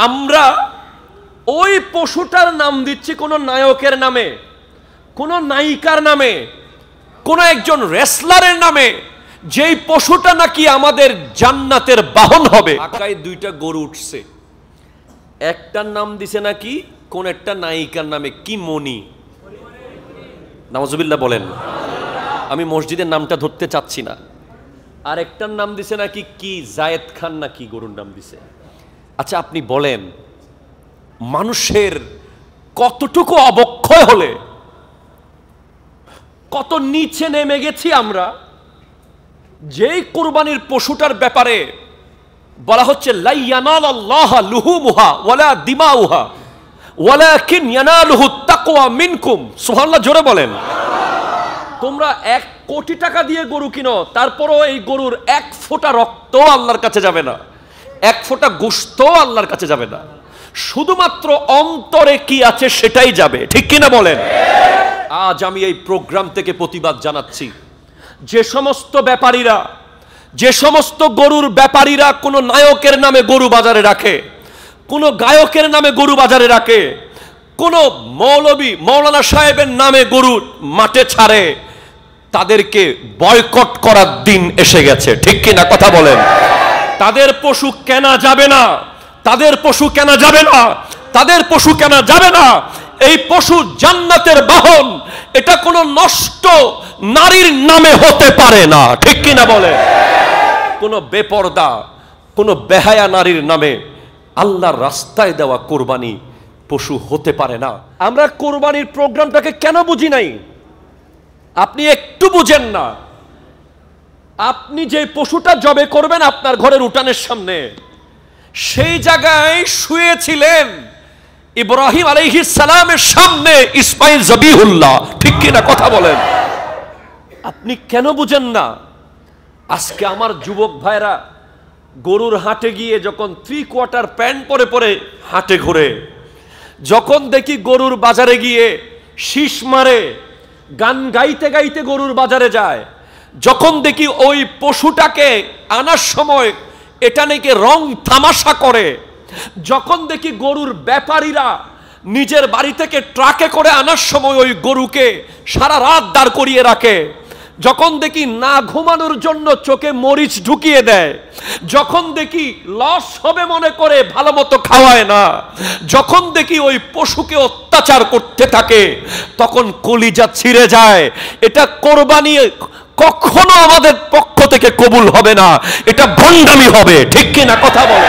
আমরা ওই পশুটার নাম দিচ্ছি কোন নায়কের নামে, কোন নায়িকার নামে, কোন একজন রেসলারের নামে, যেই পশুটা নাকি আমাদের জান্নাতের বাহন হবে। আকায় দুইটা গরু উঠছে, একটার নাম দিছে নাকি কোন একটা নায়িকার নামে, কি মনি, নাউজুবিল্লাহ বলেন, আমি মসজিদের নামটা ধরতে চাচ্ছি না। আর একটার নাম দিছে নাকি কি জায়েদ খান নাকি গরুর নাম দিছে। আচ্ছা আপনি বলেন, মানুষের কতটুকু অবক্ষয় হলে, কত নিচে নেমে গেছি আমরা, যেই কুরবানির পশুটার ব্যাপারে বলা হচ্ছে লা ইয়ানালাল্লাহ লুহুমুহা ওয়ালা দিমাউহা ওয়ালাকিন ইয়ানালুহু তাকওয়া মিনকুম। সুবহানাল্লাহ, জোরে বলেন। তোমরা 1 কোটি টাকা দিয়ে গরু কিনো, তারপরও এই গরুর 1 ফোঁটা রক্ত আল্লাহর কাছে যাবে না, 1 ফোঁটা গোশত আল্লাহর কাছে যাবে না, শুধুমাত্র অন্তরে কি আছে সেটাই যাবে, ঠিক কিনা বলেন। আজ আমি এই প্রোগ্রাম থেকে প্রতিবাদ জানাচ্ছি, যে সমস্ত ব্যাপারীরা, যে সমস্ত গরুর ব্যাপারীরা কোনো নায়কের নামে গরু বাজারে রাখে, কোনো গায়কের নামে গরু বাজারে রাখে, কোনো মৌলবী মৌলানা সাহেবের নামে গরু মাঠে ছাড়ে, তাদেরকে বয়কট করার দিন এসে গেছে, ঠিক কিনা কথা বলেন। তাদের পশু কেনা যাবে না, তাদের পশু কেনা যাবে না, তাদের পশু কেনা যাবে না। এই পশু জান্নাতের বাহন, এটা কোনো নষ্ট নারীর নামে হতে পারে না, ঠিক কিনা বলে। কোনো বেপরদা, কোনো বেহায়া নারীর নামে আল্লাহর রাস্তায় দেওয়া কোরবানি পশু হতে পারে না। আমরা কোরবানির প্রোগ্রামটাকে কেন বুঝি নাই? আপনি একটু বুঝেন না। আপনি যে পশুটা জবে করবেন আপনার ঘরের উঠানের সামনে, সেই জায়গায় শুয়েছিলেন ইব্রাহিম আলাইহিস সালামের সামনে ইসমাইল জবিহুল্লাহ, ঠিক কিনা কথা বলেন। আপনি কেন বুঝেন না? আজকে আমার যুবক ভাইরা গরুর হাটে গিয়ে যখন 3/4 প্যান্ট পরে পরে হাটে ঘুরে, যখন দেখি গরুর বাজারে গিয়ে শীষ মারে, গান গাইতে গাইতে গরুর বাজারে যায়, যখন দেখি ওই পশুটাকে আনার সময় এটা নাকি রং তামাশা করে, যখন দেখি গরুর ব্যাপারীরা নিজের বাড়ি থেকে ট্রাকে করে আনার সময় ওই গরুকে সারা রাত দাঁড় করিয়ে রাখে, যখন দেখি না ঘুমানোর জন্য চোখে মরিচ ঢুকিয়ে দেয়, যখন দেখি লস হবে মনে করে ভালো মতো খাওয়ায় না, যখন দেখি ওই পশুকে অত্যাচার করতে থাকে, তখন কলিজা ছিঁড়ে যায়। এটা কোরবানি কখনো আমাদের পক্ষ থেকে কবুল হবে না, এটা ভণ্ডামি হবে, ঠিক কিনা কথা বলে।